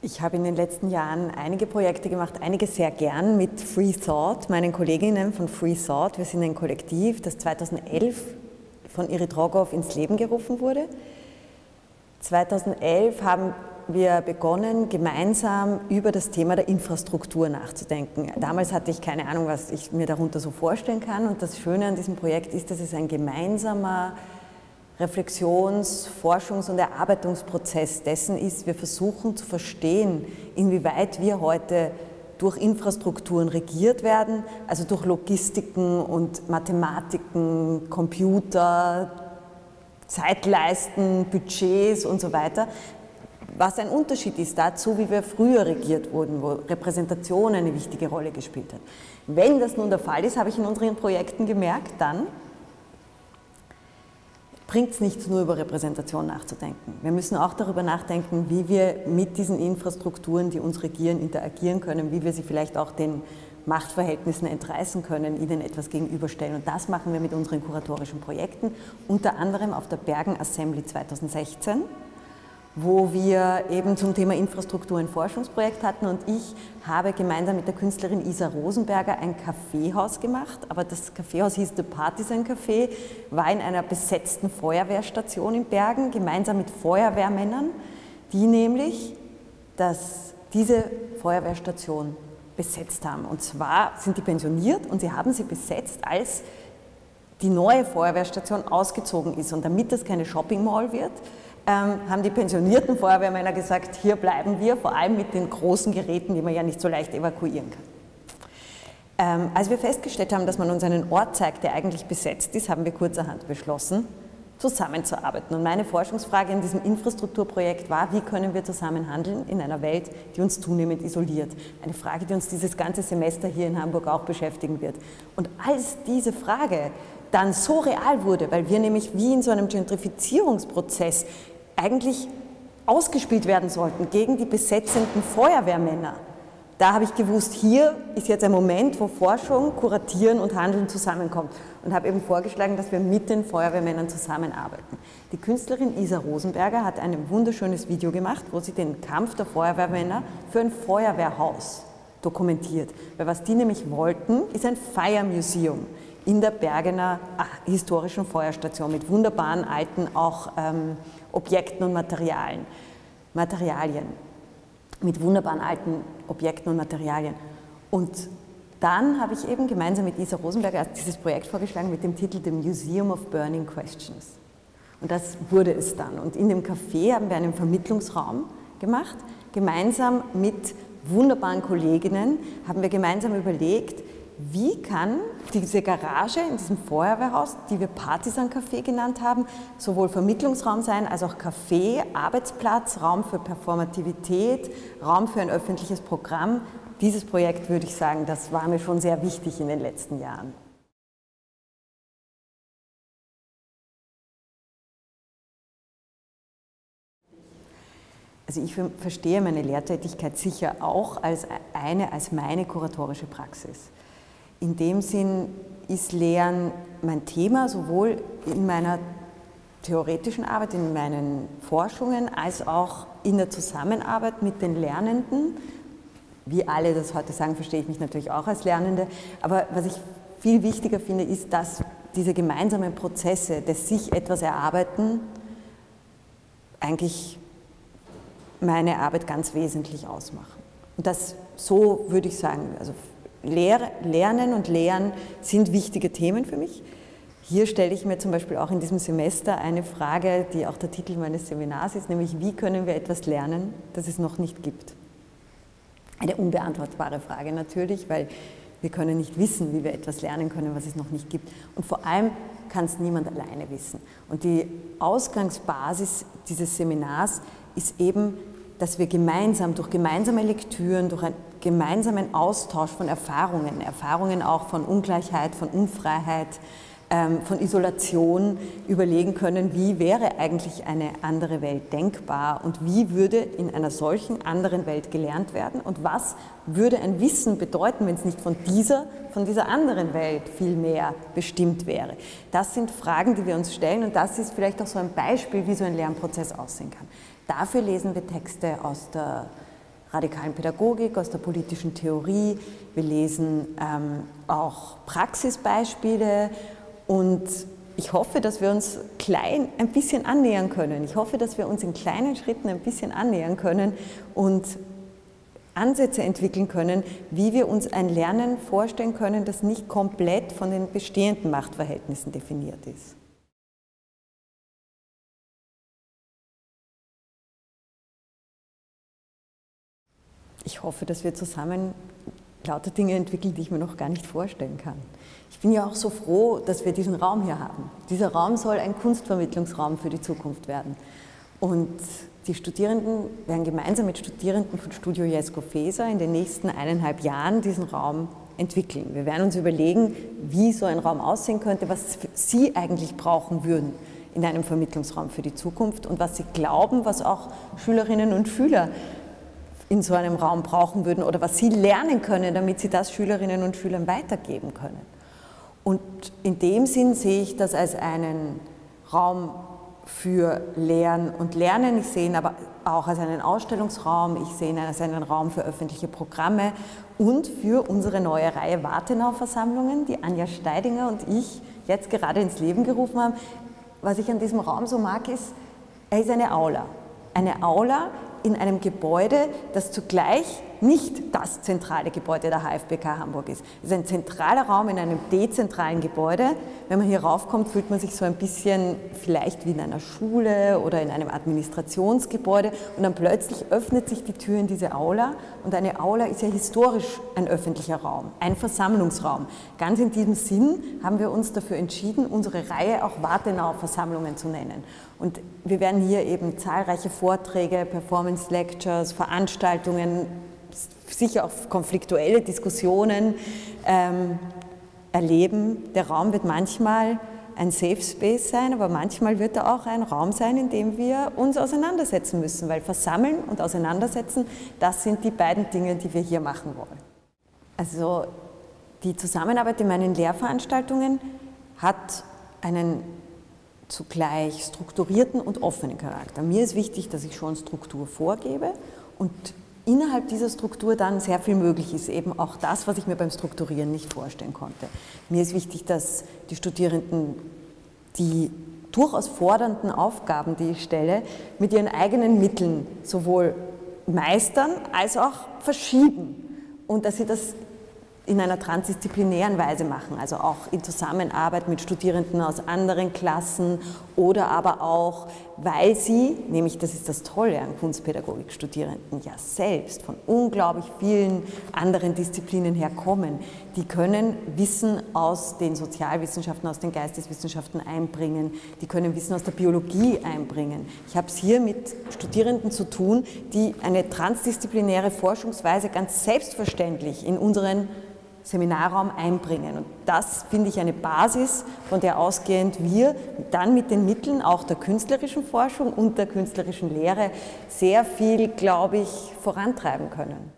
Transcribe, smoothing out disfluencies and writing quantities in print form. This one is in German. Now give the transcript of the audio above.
Ich habe in den letzten Jahren einige Projekte gemacht, einige sehr gern mit Free Thought, meinen Kolleginnen von Free Thought. Wir sind ein Kollektiv, das 2011 von Irit Rogoff ins Leben gerufen wurde. 2011 haben wir begonnen, gemeinsam über das Thema der Infrastruktur nachzudenken. Damals hatte ich keine Ahnung, was ich mir darunter so vorstellen kann. Und das Schöne an diesem Projekt ist, dass es ein gemeinsamer Reflexions-, Forschungs- und Erarbeitungsprozess dessen ist. Wir versuchen zu verstehen, inwieweit wir heute durch Infrastrukturen regiert werden, also durch Logistiken und Mathematiken, Computer, Zeitleisten, Budgets und so weiter. Was ein Unterschied ist dazu, wie wir früher regiert wurden, wo Repräsentation eine wichtige Rolle gespielt hat. Wenn das nun der Fall ist, habe ich in unseren Projekten gemerkt, dann bringt es nichts, nur über Repräsentation nachzudenken. Wir müssen auch darüber nachdenken, wie wir mit diesen Infrastrukturen, die uns regieren, interagieren können, wie wir sie vielleicht auch den Machtverhältnissen entreißen können, ihnen etwas gegenüberstellen. Und das machen wir mit unseren kuratorischen Projekten, unter anderem auf der Bergen Assembly 2016, wo wir eben zum Thema Infrastruktur ein Forschungsprojekt hatten, und ich habe gemeinsam mit der Künstlerin Isa Rosenberger ein Kaffeehaus gemacht, aber das Kaffeehaus hieß The Partisan Café, war in einer besetzten Feuerwehrstation in Bergen, gemeinsam mit Feuerwehrmännern, die nämlich diese Feuerwehrstation besetzt haben. Und zwar sind die pensioniert und sie haben sie besetzt, als die neue Feuerwehrstation ausgezogen ist. Und damit das keine Shopping Mall wird, haben die pensionierten Feuerwehrmänner gesagt, hier bleiben wir, vor allem mit den großen Geräten, die man ja nicht so leicht evakuieren kann. Als wir festgestellt haben, dass man uns einen Ort zeigt, der eigentlich besetzt ist, haben wir kurzerhand beschlossen, zusammenzuarbeiten. Und meine Forschungsfrage in diesem Infrastrukturprojekt war, wie können wir zusammen handeln in einer Welt, die uns zunehmend isoliert? Eine Frage, die uns dieses ganze Semester hier in Hamburg auch beschäftigen wird. Und als diese Frage dann so real wurde, weil wir nämlich wie in so einem Gentrifizierungsprozess eigentlich ausgespielt werden sollten gegen die besetzenden Feuerwehrmänner, da habe ich gewusst, hier ist jetzt ein Moment, wo Forschung, Kuratieren und Handeln zusammenkommt, und habe eben vorgeschlagen, dass wir mit den Feuerwehrmännern zusammenarbeiten. Die Künstlerin Isa Rosenberger hat ein wunderschönes Video gemacht, wo sie den Kampf der Feuerwehrmänner für ein Feuerwehrhaus dokumentiert. Weil was die nämlich wollten, ist ein Fire Museum in der Bergener historischen Feuerstation mit wunderbaren alten auch Objekten und Materialien. Mit wunderbaren alten Objekten und Materialien. Und dann habe ich eben gemeinsam mit Isa Rosenberger dieses Projekt vorgeschlagen mit dem Titel The Museum of Burning Questions. Und das wurde es dann. Und in dem Café haben wir einen Vermittlungsraum gemacht. Gemeinsam mit wunderbaren Kolleginnen haben wir gemeinsam überlegt, wie kann diese Garage in diesem Feuerwehrhaus, die wir Partisan Café genannt haben, sowohl Vermittlungsraum sein, als auch Café, Arbeitsplatz, Raum für Performativität, Raum für ein öffentliches Programm. Dieses Projekt, würde ich sagen, das war mir schon sehr wichtig in den letzten Jahren. Also ich verstehe meine Lehrtätigkeit sicher auch als meine kuratorische Praxis. In dem Sinn ist Lehren mein Thema, sowohl in meiner theoretischen Arbeit, in meinen Forschungen, als auch in der Zusammenarbeit mit den Lernenden. Wie alle das heute sagen, verstehe ich mich natürlich auch als Lernende. Aber was ich viel wichtiger finde, ist, dass diese gemeinsamen Prozesse des sich etwas erarbeiten eigentlich meine Arbeit ganz wesentlich ausmachen. Und das, so würde ich sagen, also Lernen und Lehren sind wichtige Themen für mich. Hier stelle ich mir zum Beispiel auch in diesem Semester eine Frage, die auch der Titel meines Seminars ist, nämlich wie können wir etwas lernen, das es noch nicht gibt? Eine unbeantwortbare Frage natürlich, weil wir können nicht wissen, wie wir etwas lernen können, was es noch nicht gibt. Und vor allem kann es niemand alleine wissen. Und die Ausgangsbasis dieses Seminars ist eben, dass wir gemeinsam, durch gemeinsame Lektüren, durch einen gemeinsamen Austausch von Erfahrungen auch von Ungleichheit, von Unfreiheit, von Isolation überlegen können, wie wäre eigentlich eine andere Welt denkbar und wie würde in einer solchen anderen Welt gelernt werden und was würde ein Wissen bedeuten, wenn es nicht von dieser anderen Welt viel mehr bestimmt wäre. Das sind Fragen, die wir uns stellen, und das ist vielleicht auch so ein Beispiel, wie so ein Lernprozess aussehen kann. Dafür lesen wir Texte aus der radikalen Pädagogik, aus der politischen Theorie, wir lesen auch Praxisbeispiele und ich hoffe, dass wir uns klein ein bisschen annähern können. Ich hoffe, dass wir uns in kleinen Schritten ein bisschen annähern können und Ansätze entwickeln können, wie wir uns ein Lernen vorstellen können, das nicht komplett von den bestehenden Machtverhältnissen definiert ist. Ich hoffe, dass wir zusammen lauter Dinge entwickeln, die ich mir noch gar nicht vorstellen kann. Ich bin ja auch so froh, dass wir diesen Raum hier haben. Dieser Raum soll ein Kunstvermittlungsraum für die Zukunft werden. Und die Studierenden werden gemeinsam mit Studierenden von Studio Jesko Feser in den nächsten 1,5 Jahren diesen Raum entwickeln. Wir werden uns überlegen, wie so ein Raum aussehen könnte, was Sie eigentlich brauchen würden in einem Vermittlungsraum für die Zukunft und was Sie glauben, was auch Schülerinnen und Schüler in so einem Raum brauchen würden oder was sie lernen können, damit sie das Schülerinnen und Schülern weitergeben können. Und in dem Sinn sehe ich das als einen Raum für Lehren und Lernen. Ich sehe ihn aber auch als einen Ausstellungsraum, ich sehe ihn als einen Raum für öffentliche Programme und für unsere neue Reihe Wartenau-Versammlungen, die Anja Steidinger und ich jetzt gerade ins Leben gerufen haben. Was ich an diesem Raum so mag, ist, er ist eine Aula. Eine Aula in einem Gebäude, das zugleich nicht das zentrale Gebäude der HFBK Hamburg ist. Es ist ein zentraler Raum in einem dezentralen Gebäude. Wenn man hier raufkommt, fühlt man sich so ein bisschen vielleicht wie in einer Schule oder in einem Administrationsgebäude und dann plötzlich öffnet sich die Tür in diese Aula und eine Aula ist ja historisch ein öffentlicher Raum, ein Versammlungsraum. Ganz in diesem Sinn haben wir uns dafür entschieden, unsere Reihe auch Wartenau-Versammlungen zu nennen. Und wir werden hier eben zahlreiche Vorträge, Performance-Lectures, Veranstaltungen, sicher auch konfliktuelle Diskussionen erleben. Der Raum wird manchmal ein Safe Space sein, aber manchmal wird er auch ein Raum sein, in dem wir uns auseinandersetzen müssen, weil versammeln und auseinandersetzen, das sind die beiden Dinge, die wir hier machen wollen. Also die Zusammenarbeit in meinen Lehrveranstaltungen hat einen zugleich strukturierten und offenen Charakter. Mir ist wichtig, dass ich schon Struktur vorgebe und innerhalb dieser Struktur dann sehr viel möglich ist, eben auch das, was ich mir beim Strukturieren nicht vorstellen konnte. Mir ist wichtig, dass die Studierenden die durchaus fordernden Aufgaben, die ich stelle, mit ihren eigenen Mitteln sowohl meistern als auch verschieben und dass sie das in einer transdisziplinären Weise machen, also auch in Zusammenarbeit mit Studierenden aus anderen Klassen oder aber auch, weil sie, nämlich das ist das Tolle an Kunstpädagogik-Studierenden, ja selbst von unglaublich vielen anderen Disziplinen herkommen, die können Wissen aus den Sozialwissenschaften, aus den Geisteswissenschaften einbringen, die können Wissen aus der Biologie einbringen. Ich habe es hier mit Studierenden zu tun, die eine transdisziplinäre Forschungsweise ganz selbstverständlich in unseren Seminarraum einbringen. Und das finde ich eine Basis, von der ausgehend wir dann mit den Mitteln auch der künstlerischen Forschung und der künstlerischen Lehre sehr viel, glaube ich, vorantreiben können.